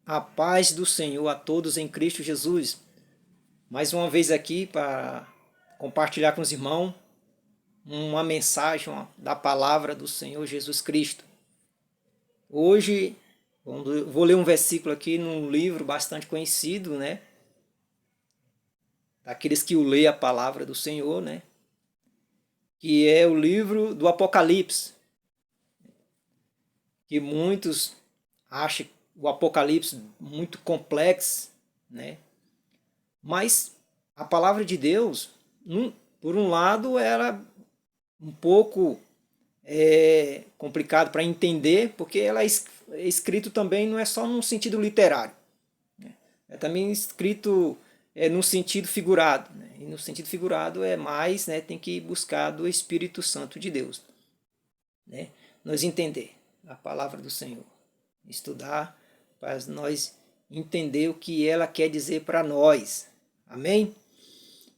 A paz do Senhor a todos em Cristo Jesus. Mais uma vez aqui para compartilhar com os irmãos uma mensagem da palavra do Senhor Jesus Cristo. Hoje vou ler um versículo aqui num livro bastante conhecido, né? Daqueles que o lê a palavra do Senhor, né? Que é o livro do Apocalipse. Que muitos acham o Apocalipse muito complexo, né? Mas a palavra de Deus, por um lado, era um pouco complicado para entender, porque ela é escrito também não é só num sentido literário, né? É também escrito no sentido figurado, né? E no sentido figurado é mais, né, tem que buscar do Espírito Santo de Deus, né? Nós entender a palavra do Senhor, estudar para nós entender o que ela quer dizer para nós. Amém?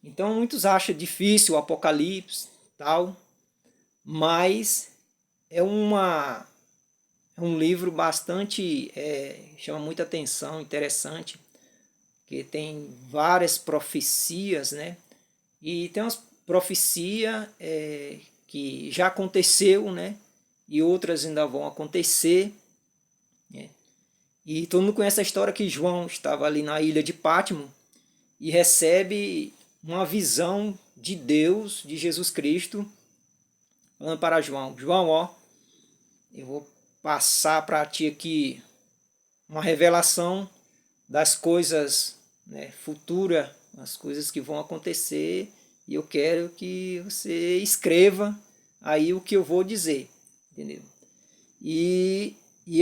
Então muitos acham difícil o Apocalipse, tal, mas é um livro bastante, chama muita atenção, interessante, que tem várias profecias, né? E tem umas profecias que já aconteceu, né? E outras ainda vão acontecer, né? E todo mundo conhece a história que João estava ali na ilha de Patmos e recebe uma visão de Deus, de Jesus Cristo, falando para João: João, ó, eu vou passar para ti aqui uma revelação das coisas, né, futuras, as coisas que vão acontecer, e eu quero que você escreva aí o que eu vou dizer, entendeu? E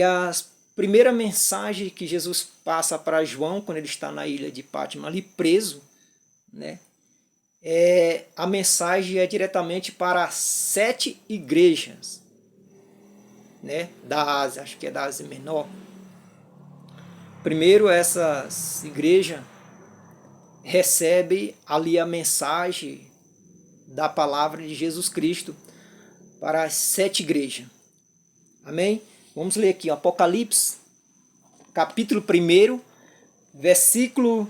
a primeira mensagem que Jesus passa para João, quando ele está na ilha de Patmos, ali preso, né, a mensagem é diretamente para 7 igrejas, né, da Ásia, acho que é da Ásia Menor. Primeiro, essas igrejas recebem ali a mensagem da palavra de Jesus Cristo para as 7 igrejas. Amém? Vamos ler aqui, Apocalipse, capítulo 1, versículo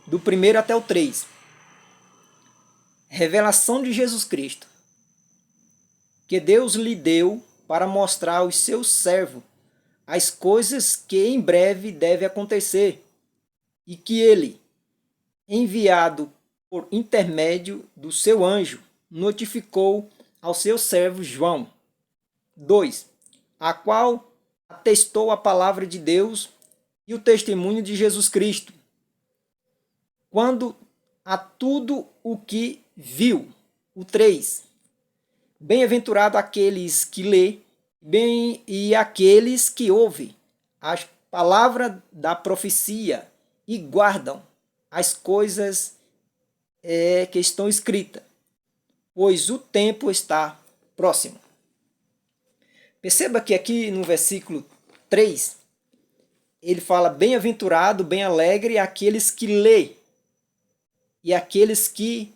do 1 até o 3. Revelação de Jesus Cristo, que Deus lhe deu para mostrar aos seus servos as coisas que em breve devem acontecer, e que ele, enviado por intermédio do seu anjo, notificou ao seu servo João. 2. A qual atestou a palavra de Deus e o testemunho de Jesus Cristo, quando a tudo o que viu. O 3. Bem-aventurado aqueles que lê, bem e aqueles que ouvem a palavra da profecia e guardam as coisas que estão escritas, pois o tempo está próximo. Perceba que aqui no versículo 3, ele fala: bem-aventurado, bem alegre aqueles que lê, e aqueles que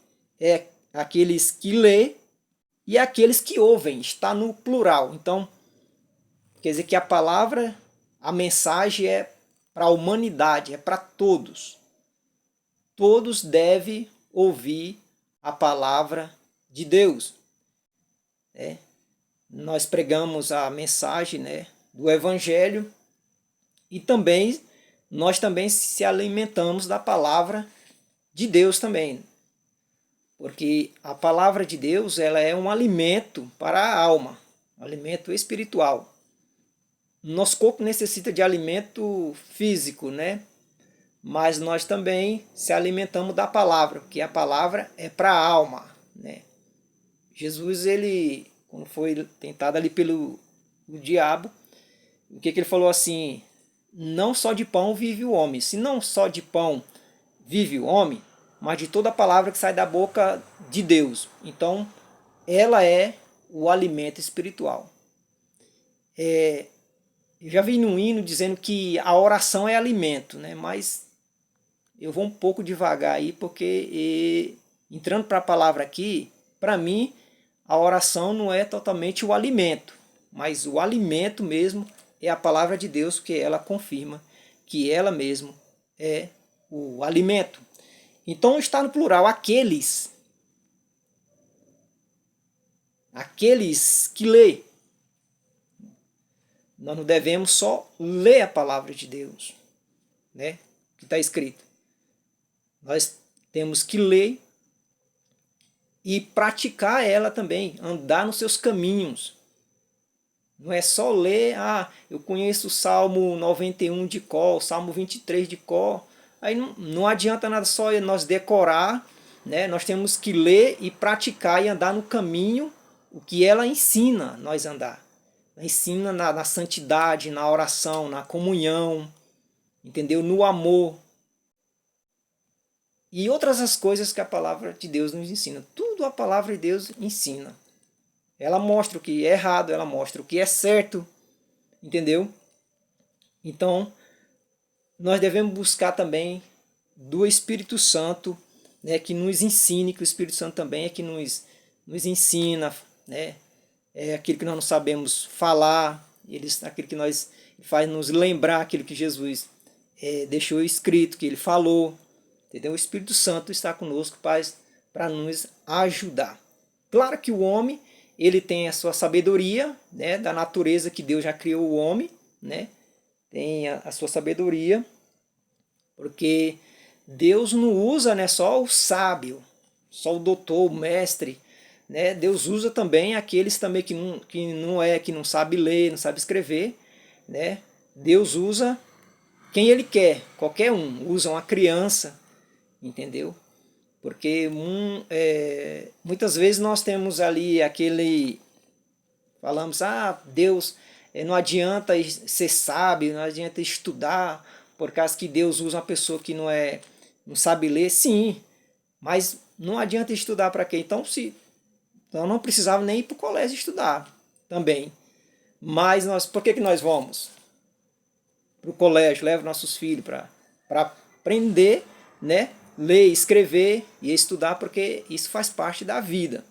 lê e aqueles que ouvem, está no plural. Então, quer dizer que a palavra, a mensagem é para a humanidade, é para todos. Todos devem ouvir a palavra de Deus. Nós pregamos a mensagem, né, do Evangelho, e também nós também se alimentamos da palavra de Deus também. Porque a palavra de Deus, ela é um alimento para a alma, um alimento espiritual. Nosso corpo necessita de alimento físico, né? Mas nós também se alimentamos da palavra, porque a palavra é para a alma, né? Jesus, ele, quando foi tentado ali pelo diabo, o que ele falou assim: não só de pão vive o homem. Se não só de pão vive o homem, mas de toda a palavra que sai da boca de Deus. Então, ela é o alimento espiritual. Eu já vi num hino dizendo que a oração é alimento, né? Mas eu vou um pouco devagar aí, porque entrando para a palavra aqui, para mim, a oração não é totalmente o alimento, mas o alimento mesmo é a palavra de Deus, que ela confirma que ela mesma é o alimento. Então está no plural, aqueles. Aqueles que lê. Nós não devemos só ler a palavra de Deus, né? Que está escrito. Nós temos que ler e praticar ela também, andar nos seus caminhos. Não é só ler, eu conheço o Salmo 91 de cor, o Salmo 23 de cor. Aí não adianta nada só nós decorar, né? Nós temos que ler e praticar e andar no caminho o que ela ensina nós andar. Ela ensina na santidade, na oração, na comunhão, entendeu? No amor. E outras as coisas que a palavra de Deus nos ensina. Tudo a palavra de Deus ensina. Ela mostra o que é errado, ela mostra o que é certo, entendeu? Então, nós devemos buscar também do Espírito Santo, né, que nos ensine, que o Espírito Santo também é que nos ensina, né? É aquilo que nós não sabemos falar, aquilo que nós faz nos lembrar aquilo que Jesus deixou escrito, que ele falou, entendeu? O Espírito Santo está conosco para nos ajudar. Claro que o homem, ele tem a sua sabedoria, né, da natureza que Deus já criou o homem, né? Tem a sua sabedoria, porque Deus não usa, né, só o sábio, só o doutor, o mestre, né? Deus usa também aqueles também que não sabe ler, não sabe escrever, né? Deus usa quem ele quer, qualquer um, usa uma criança, entendeu? Porque muitas vezes nós temos ali falamos, Deus, não adianta ser sábio, não adianta estudar, por causa que Deus usa uma pessoa que não sabe ler. Sim, mas não adianta estudar para quê? Então não precisava nem ir para o colégio estudar também. Mas por que nós vamos para o colégio, leva nossos filhos para aprender, né? Ler, escrever e estudar, porque isso faz parte da vida,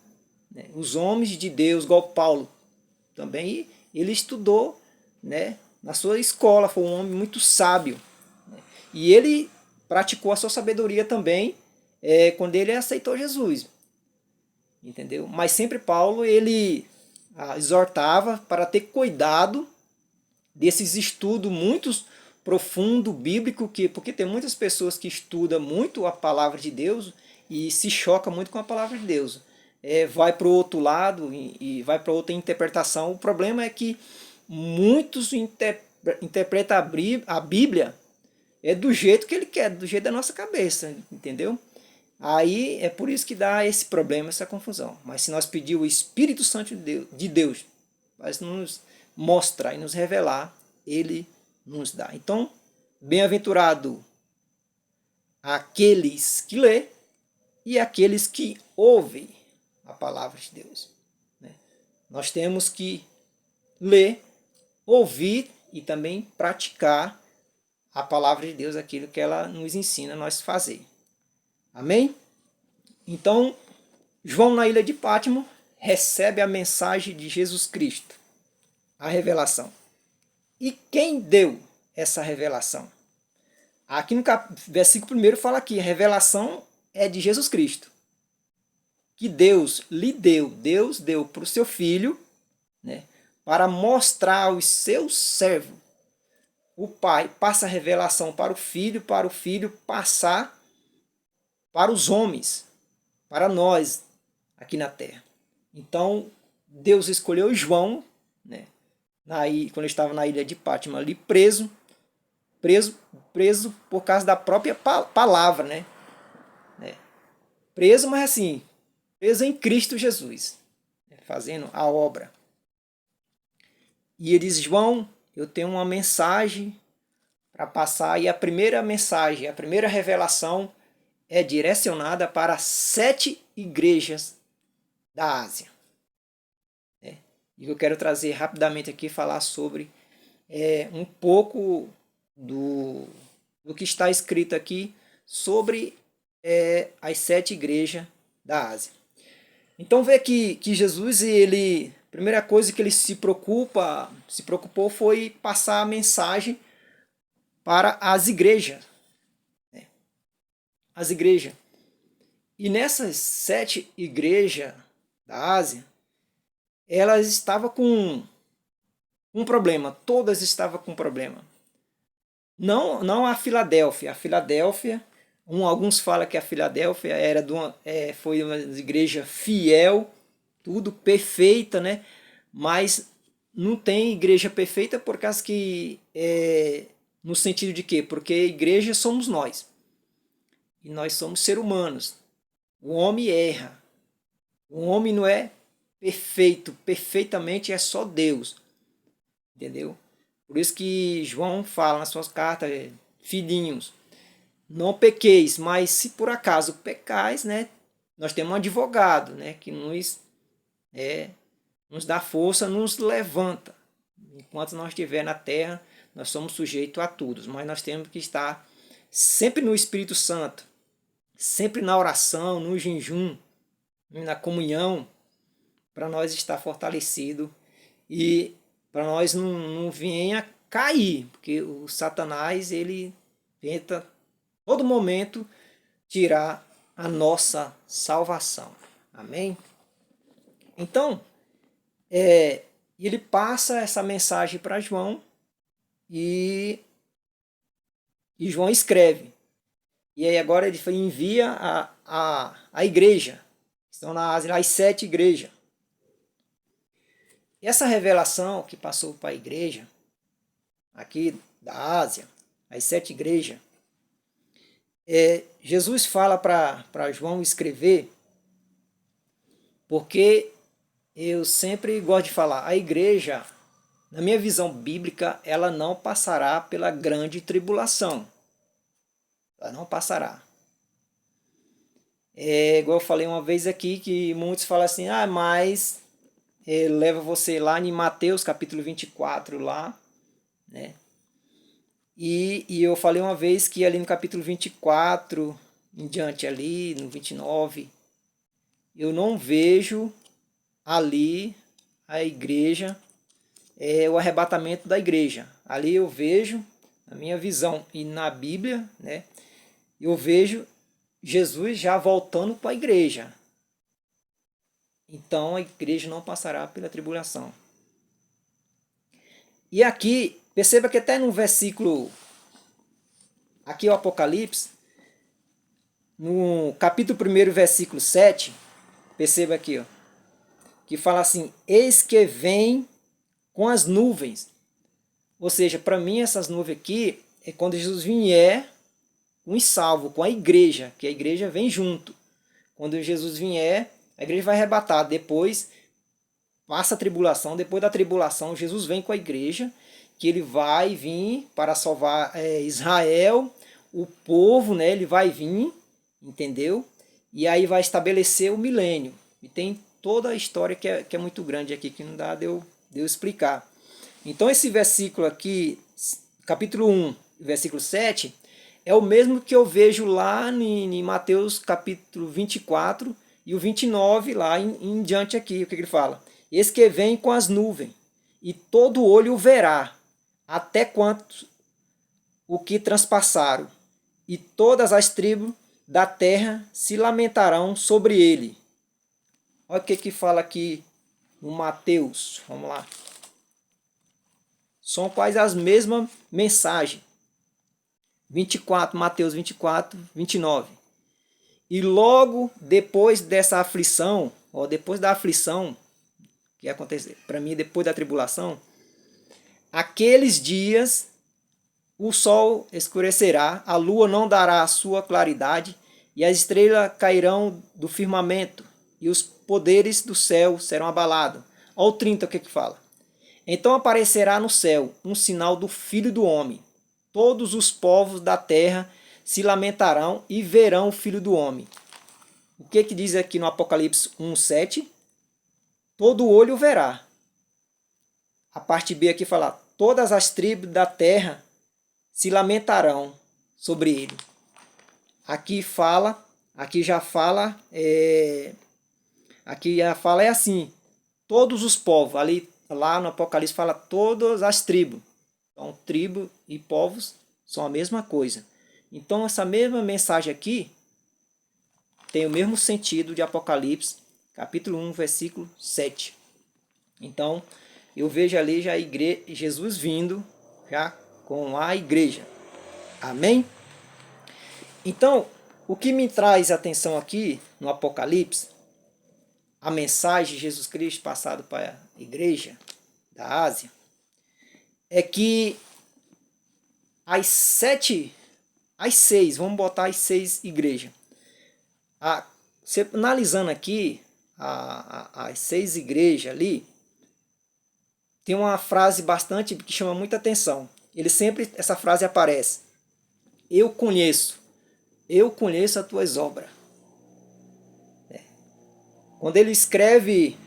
né? Os homens de Deus, igual Paulo, também ele estudou, né, na sua escola, foi um homem muito sábio, né? E ele praticou a sua sabedoria também quando ele aceitou Jesus, entendeu? Mas sempre Paulo ele exortava para ter cuidado desses estudos muito profundo, bíblico, porque tem muitas pessoas que estudam muito a palavra de Deus e se choca muito com a palavra de Deus. Vai para o outro lado e vai para outra interpretação. O problema é que muitos interpretam a Bíblia do jeito que ele quer, do jeito da nossa cabeça, entendeu? Aí é por isso que dá esse problema, essa confusão. Mas se nós pedir o Espírito Santo de Deus para nos mostrar e nos revelar, ele nos dá. Então, bem-aventurado aqueles que lê e aqueles que ouvem a palavra de Deus, né? Nós temos que ler, ouvir e também praticar a palavra de Deus, aquilo que ela nos ensina a nós fazer. Amém? Então, João na ilha de Pátimo recebe a mensagem de Jesus Cristo, a revelação. E quem deu essa revelação? Aqui no versículo 1 fala que a revelação é de Jesus Cristo, que Deus lhe deu, Deus deu para o seu Filho, né, para mostrar aos seus servos. O Pai passa a revelação para o Filho passar para os homens, para nós aqui na terra. Então, Deus escolheu João, né, quando ele estava na ilha de Pátimo, ali preso por causa da própria palavra, né? Preso, mas assim, preso em Cristo Jesus, fazendo a obra. E ele diz, João, eu tenho uma mensagem para passar, e a primeira mensagem, a primeira revelação é direcionada para 7 igrejas da Ásia. E eu quero trazer rapidamente aqui, falar sobre um pouco do que está escrito aqui sobre as 7 igrejas da Ásia. Então vê que Jesus, a primeira coisa que ele se preocupou foi passar a mensagem para as igrejas. Né? As igrejas. E nessas 7 igrejas da Ásia, elas estavam com um problema. Todas estavam com problema. Não a Filadélfia. A Filadélfia, alguns falam que a Filadélfia foi uma igreja fiel, tudo perfeita, né? Mas não tem igreja perfeita por causa que no sentido de quê? Porque igreja somos nós. E nós somos seres humanos. O homem erra. O homem não é perfeito. Perfeitamente é só Deus. Entendeu? Por isso que João fala nas suas cartas, filhinhos, não pequeis, mas se por acaso pecais, né, nós temos um advogado, né, que nos dá força, nos levanta. Enquanto nós estivermos na terra, nós somos sujeitos a tudo, mas nós temos que estar sempre no Espírito Santo, sempre na oração, no jejum, na comunhão, para nós estar fortalecido e para nós não venha cair, porque o Satanás ele tenta todo momento tirar a nossa salvação. Amém? Então, ele passa essa mensagem para João e João escreve. E aí agora ele envia a igreja. Estão as 7 igrejas. Essa revelação que passou para a igreja, aqui da Ásia, as 7 igrejas, Jesus fala para João escrever, porque eu sempre gosto de falar, a igreja, na minha visão bíblica, ela não passará pela grande tribulação. Ela não passará. Igual eu falei uma vez aqui, que muitos falam assim, mas leva você lá em Mateus capítulo 24 lá, né? E eu falei uma vez que ali no capítulo 24 em diante ali, no 29, eu não vejo ali a igreja, o arrebatamento da igreja. Ali eu vejo, na minha visão e na Bíblia, né? Eu vejo Jesus já voltando para a igreja. Então a igreja não passará pela tribulação. E aqui, perceba que até no versículo, aqui o Apocalipse, no capítulo 1, versículo 7, perceba aqui, ó, que fala assim, eis que vem com as nuvens. Ou seja, para mim essas nuvens aqui é quando Jesus vier com os salvos, com a igreja, que a igreja vem junto. Quando Jesus vier, a igreja vai arrebatar, depois passa a tribulação, depois da tribulação Jesus vem com a igreja, que ele vai vir para salvar Israel, o povo, né, ele vai vir, entendeu? E aí vai estabelecer o milênio. E tem toda a história que é muito grande aqui, que não dá de eu explicar. Então esse versículo aqui, capítulo 1, versículo 7, é o mesmo que eu vejo lá em Mateus capítulo 24 e o 29 lá em diante aqui, o que ele fala? Eis que vem com as nuvens, e todo olho o verá, até quanto o que transpassaram, e todas as tribos da terra se lamentarão sobre ele. Olha o que fala aqui no Mateus, vamos lá. São quase as mesmas mensagens. 24, Mateus 24, 29. E logo depois dessa aflição, depois da aflição, que acontece para mim depois da tribulação, aqueles dias o sol escurecerá, a lua não dará a sua claridade, e as estrelas cairão do firmamento, e os poderes do céu serão abalados. Olha o 30, o que fala? Então aparecerá no céu um sinal do Filho do Homem. Todos os povos da terra se lamentarão e verão o Filho do Homem. O que diz aqui no Apocalipse 1:7? Todo olho verá. A parte B aqui fala, todas as tribos da terra se lamentarão sobre ele. Aqui já fala é assim, todos os povos, lá no Apocalipse fala todas as tribos. Então, tribo e povos são a mesma coisa. Então essa mesma mensagem aqui tem o mesmo sentido de Apocalipse, capítulo 1, versículo 7. Então eu vejo ali já Jesus vindo já com a igreja. Amém? Então, o que me traz atenção aqui no Apocalipse, a mensagem de Jesus Cristo passado para a igreja da Ásia, é que as seis, vamos botar as 6 igrejas. Você analisando aqui as 6 igrejas ali, tem uma frase bastante que chama muita atenção. Essa frase aparece. Eu conheço as tuas obras. Quando ele escreve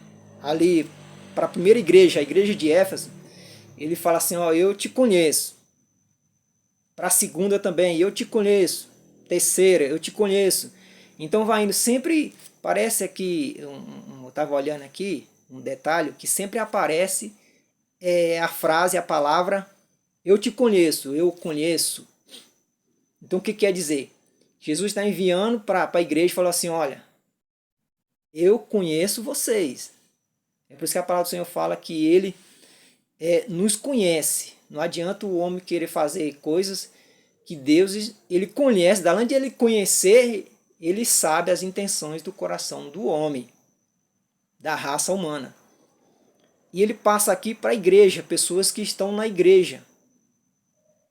ali para a primeira igreja, a igreja de Éfeso, ele fala assim, ó, eu te conheço. Para a segunda também, eu te conheço. Terceira, eu te conheço. Então vai indo, sempre parece aqui, eu estava olhando aqui, um detalhe, que sempre aparece a frase, a palavra, eu te conheço, eu conheço. Então o que quer dizer? Jesus está enviando para a igreja e falou assim, olha, eu conheço vocês. É por isso que a palavra do Senhor fala que ele nos conhece. Não adianta o homem querer fazer coisas que Deus ele conhece. Da onde ele conhecer, ele sabe as intenções do coração do homem, da raça humana. E ele passa aqui para a igreja, pessoas que estão na igreja.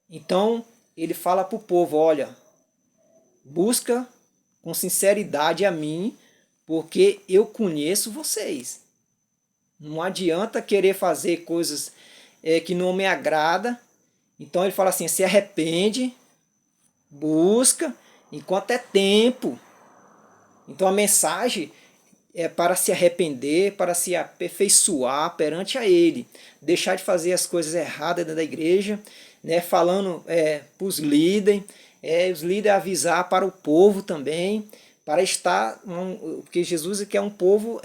Então, ele fala para o povo, olha, busca com sinceridade a mim, porque eu conheço vocês. Não adianta querer fazer coisas que não me agrada. Então ele fala assim, se arrepende, busca, enquanto é tempo. Então a mensagem é para se arrepender, para se aperfeiçoar perante a ele. Deixar de fazer as coisas erradas dentro da igreja, né, falando para os líderes avisar para o povo também, para estar, porque Jesus quer um povo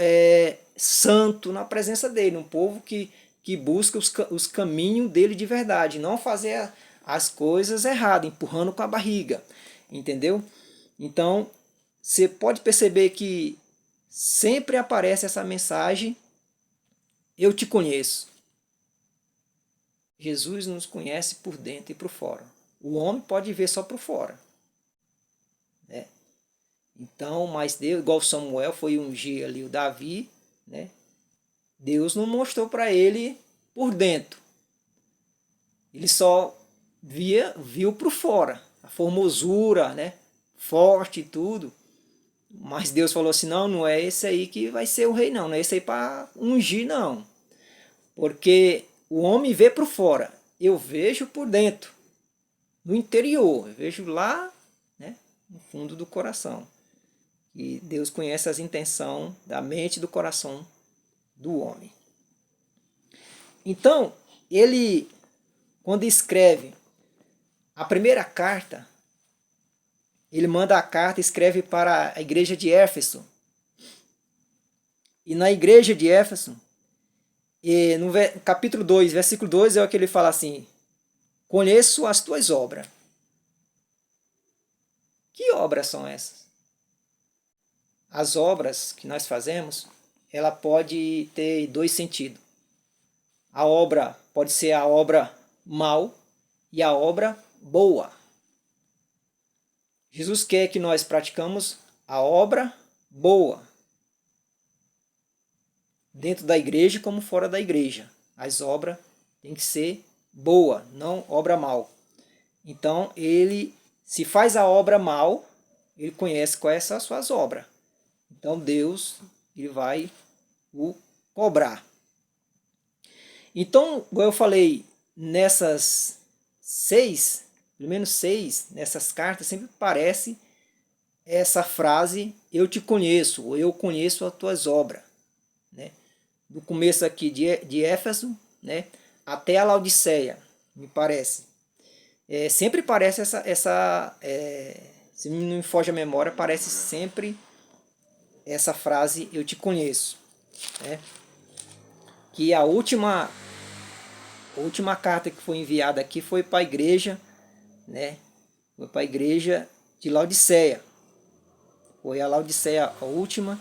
santo na presença dele, um povo que busca os caminhos dele de verdade, não fazer as coisas erradas, empurrando com a barriga, entendeu? Então, você pode perceber que sempre aparece essa mensagem, eu te conheço. Jesus nos conhece por dentro e por fora. O homem pode ver só por fora, né? Então, mas Deus, igual Samuel foi ungir ali o Davi, né? Deus não mostrou para ele por dentro. Ele só viu por fora, a formosura, né? Forte e tudo. Mas Deus falou assim, não é esse aí que vai ser o rei, não é esse aí para ungir, não. Porque o homem vê por fora, eu vejo por dentro, no interior, eu vejo lá, né, no fundo do coração. E Deus conhece as intenções da mente e do coração do homem. Então, ele, quando escreve a primeira carta, ele manda a carta e escreve para a igreja de Éfeso. E na igreja de Éfeso, no capítulo 2, versículo 2, é o que ele fala assim, conheço as tuas obras. Que obras são essas? As obras que nós fazemos, ela pode ter 2 sentidos. A obra pode ser a obra mal e a obra boa. Jesus quer que nós praticamos a obra boa, dentro da igreja como fora da igreja. As obras têm que ser boa, não obra mal. Então, ele, se faz a obra mal, ele conhece quais são as suas obras. Então, Deus ele vai o cobrar. Então, como eu falei, nessas 6, pelo menos 6, nessas cartas, sempre aparece essa frase, eu te conheço, ou eu conheço as tuas obras. Né? Do começo aqui de Éfeso, né, até a Laodiceia, me parece. Sempre parece se não me foge a memória, parece sempre essa frase, eu te conheço. Né? Que a última carta que foi enviada aqui foi para a igreja, né? Foi para a igreja de Laodiceia. Foi a Laodiceia a última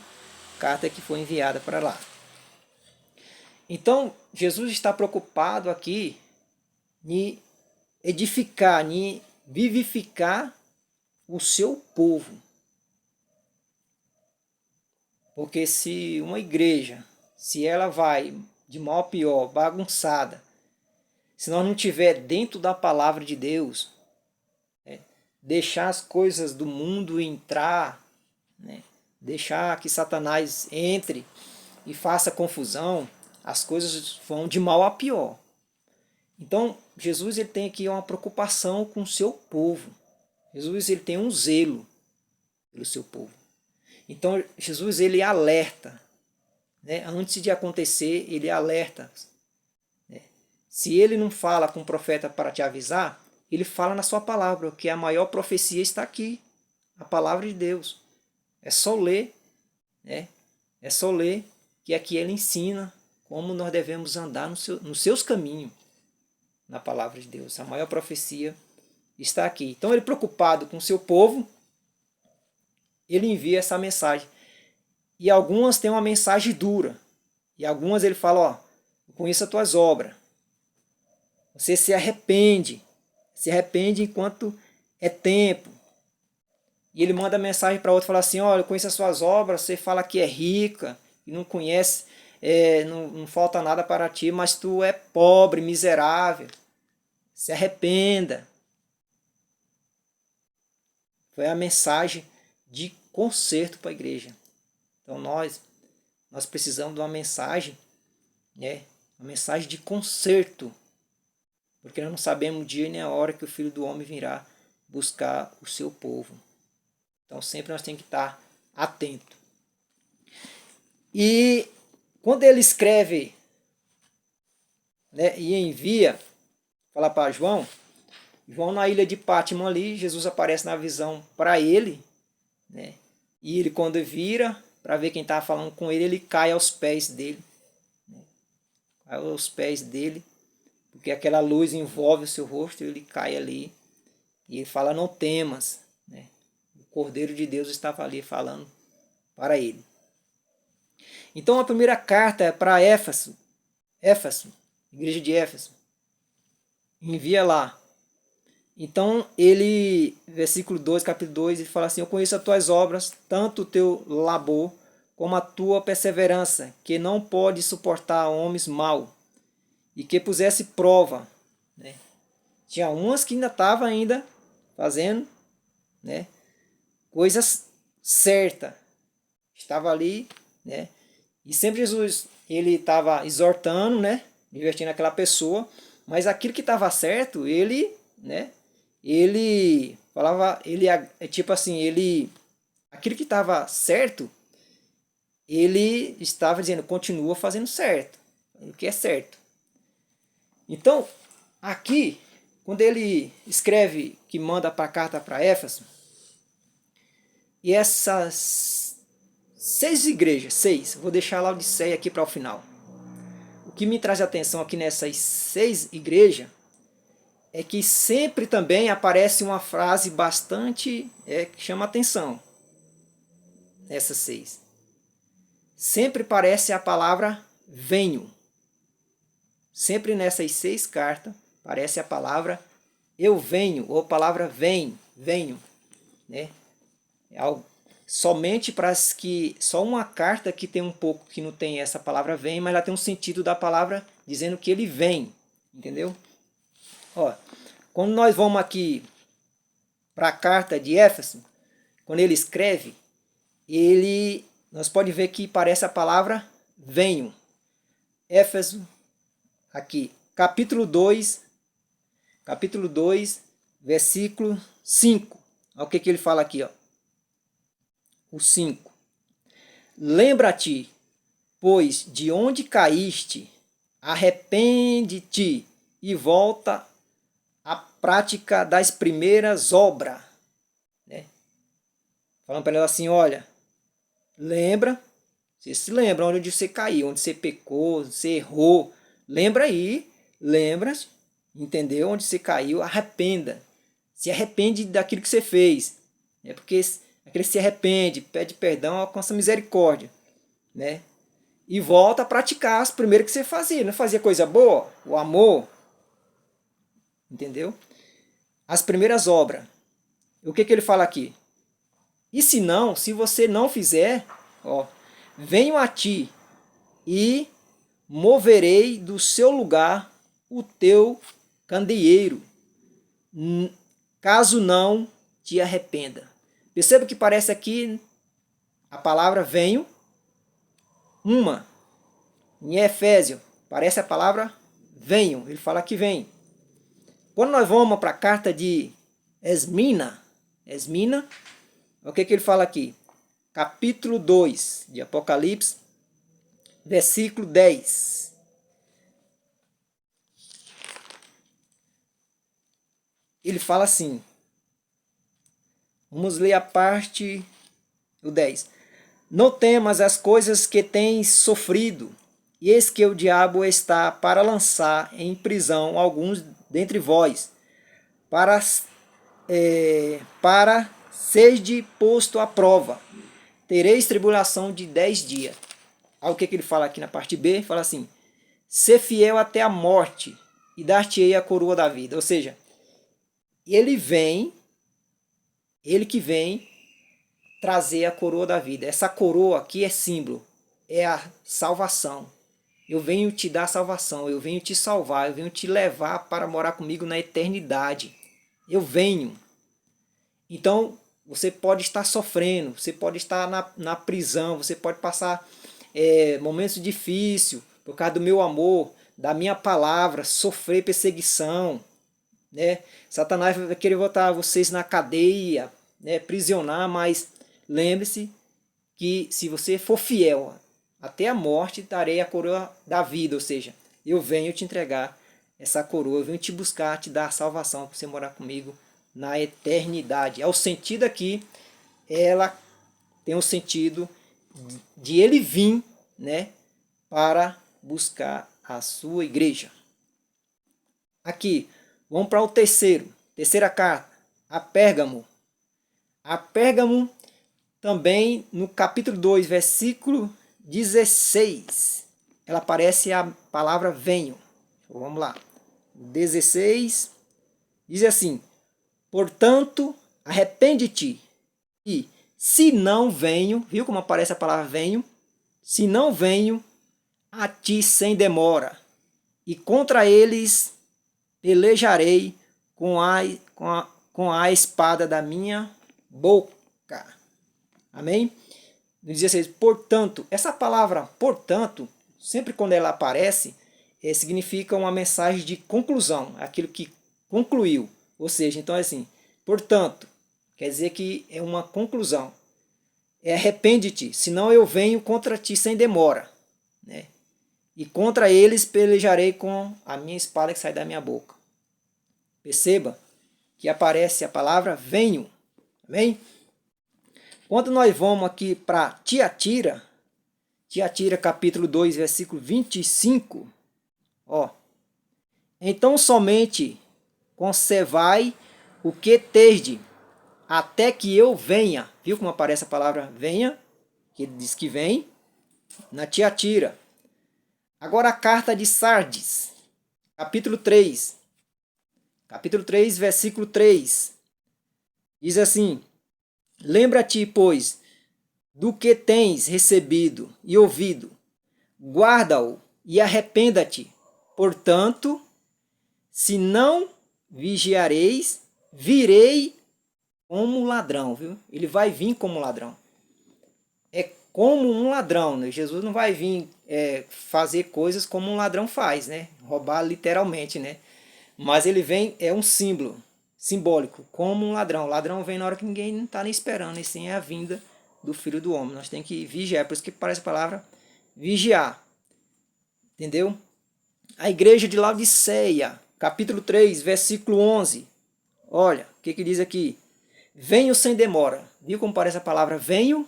carta que foi enviada para lá. Então, Jesus está preocupado aqui em edificar, em vivificar o seu povo. Porque se uma igreja, se ela vai de mal a pior, bagunçada, se nós não tiver dentro da palavra de Deus, deixar as coisas do mundo entrar, né, deixar que Satanás entre e faça confusão, as coisas vão de mal a pior. Então, Jesus ele tem aqui uma preocupação com o seu povo. Jesus ele tem um zelo pelo seu povo. Então, Jesus ele alerta, né? Antes de acontecer, ele alerta. Né? Se ele não fala com o profeta para te avisar, ele fala na sua palavra, que a maior profecia está aqui, a palavra de Deus. É só ler, né? É só ler que aqui ele ensina como nós devemos andar nos seus caminhos, na palavra de Deus. A maior profecia está aqui. Então ele preocupado com o seu povo, ele envia essa mensagem. E algumas têm uma mensagem dura. E algumas ele fala, ó, eu conheço as tuas obras. Você se arrepende enquanto é tempo. E ele manda mensagem para outro, fala assim, olha, eu conheço as suas obras, você fala que é rica, e não conhece, não falta nada para ti, mas tu é pobre, miserável. Se arrependa. Foi a mensagem de conserto para a igreja. Então nós precisamos de uma mensagem, né? Uma mensagem de conserto. Porque nós não sabemos o dia nem a hora que o Filho do Homem virá buscar o seu povo. Então sempre nós temos que estar atentos. E quando ele escreve, né, e envia, fala para João na ilha de Pátimo ali, Jesus aparece na visão para ele, né? E ele quando vira para ver quem estava falando com ele, ele cai aos pés dele. Né? Cai aos pés dele, porque aquela luz envolve o seu rosto, ele cai ali. E ele fala, não temas. Né? O Cordeiro de Deus estava ali falando para ele. Então a primeira carta é para Éfeso, igreja de Éfeso. Envia lá. Então ele, versículo 2, capítulo 2, ele fala assim, eu conheço as tuas obras, tanto o teu labor, como a tua perseverança, que não pode suportar homens maus, e que pusesse prova. Né? Tinha umas que ainda estavam fazendo, né, coisas certas. Estava ali, né? E sempre Jesus ele estava exortando, né, divertindo aquela pessoa, mas aquilo que estava certo, ele, né, ele falava, ele tipo assim, ele aquilo que estava certo, ele estava dizendo, continua fazendo certo, o que é certo. Então, aqui, quando ele escreve que manda para a carta para Éfeso, e essas 6 igrejas, vou deixar lá Laodiceia aqui para o final. O que me traz atenção aqui nessas 6 igrejas é que sempre também aparece uma frase bastante que chama atenção. Nessas 6. Sempre aparece a palavra venho. Sempre nessas 6 cartas aparece a palavra eu venho, ou a palavra venho. Né? Somente para as que só uma carta que tem um pouco que não tem essa palavra vem, mas ela tem um sentido da palavra dizendo que ele vem, entendeu? Ó, quando nós vamos aqui para a carta de Éfeso, quando ele escreve, nós podemos ver que parece a palavra venho. Éfeso, aqui, capítulo 2, versículo 5. Olha o que ele fala aqui, ó. O 5. Lembra-te, pois, de onde caíste, arrepende-te e volta à prática das primeiras obras. Né? Falando para ela assim, olha, lembra, você se lembra onde você caiu, onde você pecou, onde você errou. Lembra aí, lembra, entendeu? Onde você caiu, arrependa. se arrepende daquilo que você fez. É porque aquele que se arrepende, pede perdão, alcança misericórdia, né? E volta a praticar as primeiras que você fazia. Não fazia coisa boa? O amor. Entendeu? As primeiras obras. O que ele fala aqui? E se não, se você não fizer, ó, venho a ti e moverei do seu lugar o teu candeeiro, caso não te arrependa. Perceba que parece aqui a palavra venho, uma. Em Efésio, parece a palavra venho. Ele fala que vem. Quando nós vamos para a carta de Esmina, o que ele fala aqui? Capítulo 2 de Apocalipse, versículo 10. Ele fala assim, vamos ler a parte do 10. Não temas as coisas que tens sofrido, e eis que o diabo está para lançar em prisão alguns dentre vós, para sede posto à prova. Tereis tribulação de 10 dias. Aí o que ele fala aqui na parte B? Ele fala assim, ser fiel até a morte, e dar-te-ei a coroa da vida. Ou seja, ele que vem trazer a coroa da vida. Essa coroa aqui é símbolo, é a salvação. Eu venho te dar salvação, eu venho te salvar, eu venho te levar para morar comigo na eternidade. Eu venho. Então, você pode estar sofrendo, você pode estar na prisão, você pode passar momentos difíceis por causa do meu amor, da minha palavra, sofrer perseguição, né? Satanás vai querer botar vocês na cadeia, né? Prisionar, mas lembre-se que se você for fiel até a morte, darei a coroa da vida, ou seja, eu venho te entregar essa coroa, eu venho te buscar, te dar a salvação para você morar comigo na eternidade. É o sentido aqui, ela tem o sentido de ele vir, né, para buscar a sua igreja. Aqui, vamos para o terceira carta, a Pérgamo. A Pérgamo também no capítulo 2, versículo 16, ela aparece a palavra venho. Vamos lá. 16 diz assim, portanto, arrepende-te, e se não venho, viu como aparece a palavra venho? Se não venho a ti sem demora, e contra eles pelejarei com a espada da minha boca. Amém? No 16, portanto, essa palavra portanto, sempre quando ela aparece, significa uma mensagem de conclusão, aquilo que concluiu. Ou seja, então é assim, portanto, quer dizer que é uma conclusão. Arrepende-te, senão eu venho contra ti sem demora, né? E contra eles pelejarei com a minha espada que sai da minha boca. Perceba que aparece a palavra venho. Amém? Quando nós vamos aqui para Tiatira capítulo 2, versículo 25, ó. Então somente conservai o que tende, até que eu venha. Viu como aparece a palavra venha? Que ele diz que vem na Tiatira. Agora a carta de Sardes, capítulo 3, versículo 3, diz assim, lembra-te, pois, do que tens recebido e ouvido, guarda-o e arrependa-te. Portanto, se não vigiareis, virei como ladrão, viu? Ele vai vir como ladrão. É como um ladrão, né? Jesus não vai vir fazer coisas como um ladrão faz, né? Roubar literalmente, né? Mas ele vem, é um símbolo, simbólico, como um ladrão. O ladrão vem na hora que ninguém não está nem esperando, e sim é a vinda do Filho do Homem. Nós temos que vigiar, por isso que parece a palavra vigiar. Entendeu? A igreja de Laodiceia, capítulo 3, versículo 11. Olha, o que diz aqui? Venho sem demora. Viu como parece a palavra venho?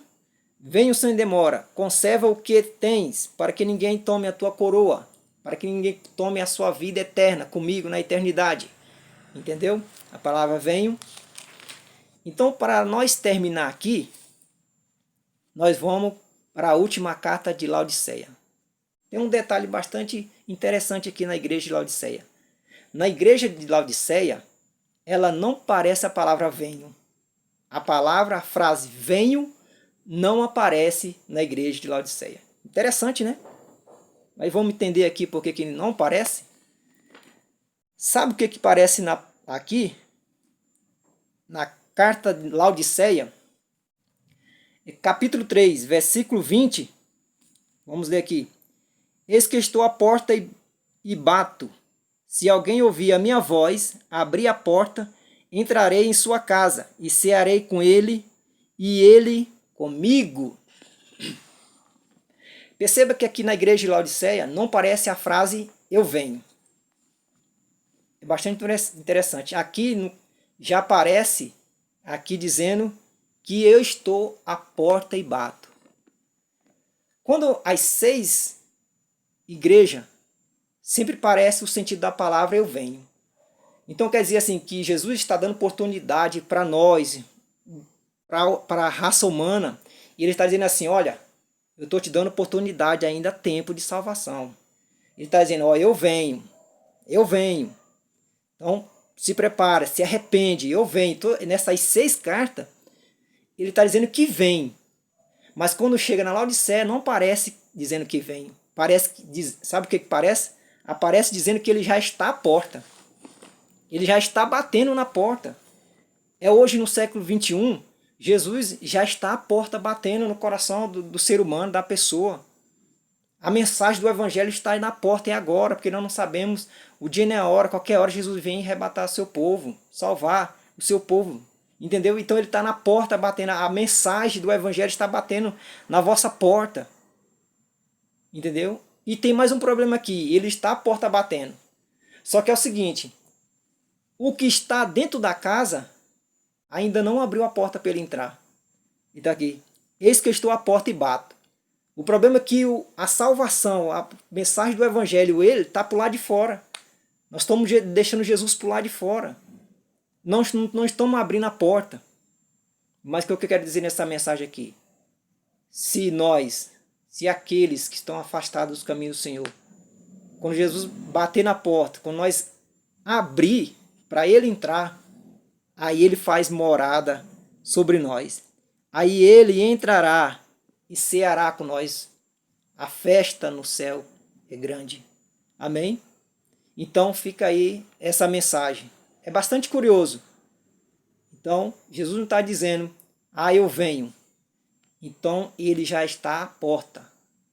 Venho sem demora. Conserva o que tens, para que ninguém tome a tua coroa, para que ninguém tome a sua vida eterna comigo na eternidade. Entendeu? A palavra venho. Então, para nós terminar aqui, nós vamos para a última carta de Laodiceia. Tem um detalhe bastante interessante aqui na igreja de Laodiceia. Na igreja de Laodiceia, ela não parece a palavra venho. A frase venho, não aparece na igreja de Laodiceia. Interessante, né? Mas vamos entender aqui por que não aparece. Sabe o que parece aqui? Na carta de Laodiceia, capítulo 3, versículo 20. Vamos ler aqui. Eis que estou à porta e bato. Se alguém ouvir a minha voz, abrir a porta, entrarei em sua casa e cearei com ele e ele comigo. Perceba que aqui na igreja de Laodiceia não parece a frase eu venho. É bastante interessante. Aqui já aparece aqui dizendo que eu estou à porta e bato. Quando as 6 igrejas, sempre parece o sentido da palavra eu venho. Então quer dizer assim que Jesus está dando oportunidade para nós, para a raça humana, e ele está dizendo assim, olha, eu estou te dando oportunidade ainda há tempo de salvação. Ele está dizendo, ó, eu venho. Então, se prepara, se arrepende, eu venho. Nessas 6 cartas, ele está dizendo que vem. Mas quando chega na Laodiceia, não aparece dizendo que vem. Sabe o que parece? Aparece dizendo que ele já está à porta. Ele já está batendo na porta. É hoje, no século 21, Jesus já está à porta batendo no coração do ser humano, da pessoa. A mensagem do Evangelho está aí na porta e agora, porque nós não sabemos o dia nem a hora. Qualquer hora Jesus vem arrebatar seu povo, salvar o seu povo. Entendeu? Então ele está na porta batendo. A mensagem do Evangelho está batendo na vossa porta. Entendeu? E tem mais um problema aqui. Ele está à porta batendo. Só que é o seguinte. O que está dentro da casa ainda não abriu a porta para ele entrar. E está aqui. Eis que eu estou à porta e bato. O problema é que a salvação, a mensagem do Evangelho, ele está por lá de fora. Nós estamos deixando Jesus por lá de fora. Não estamos abrindo a porta. Mas o que eu quero dizer nessa mensagem aqui? Se aqueles que estão afastados dos caminhos do Senhor, quando Jesus bater na porta, quando nós abrir para ele entrar, aí ele faz morada sobre nós. Aí ele entrará e ceará com nós. A festa no céu é grande. Amém? Então fica aí essa mensagem. É bastante curioso. Então, Jesus não está dizendo, eu venho. Então, ele já está à porta.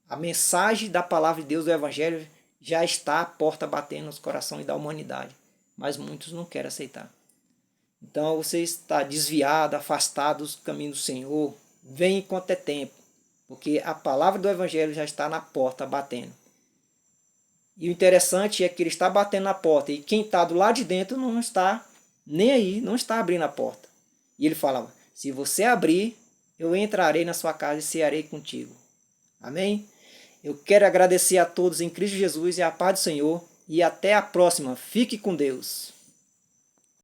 A mensagem da palavra de Deus, do Evangelho, já está à porta batendo nos corações da humanidade. Mas muitos não querem aceitar. Então, você está desviado, afastado dos caminhos do Senhor. Vem enquanto é tempo. Porque a palavra do Evangelho já está na porta batendo. E o interessante é que ele está batendo na porta. E quem está do lado de dentro não está nem aí, não está abrindo a porta. E ele falava, se você abrir, eu entrarei na sua casa e cearei contigo. Amém? Eu quero agradecer a todos em Cristo Jesus e a paz do Senhor. E até a próxima. Fique com Deus.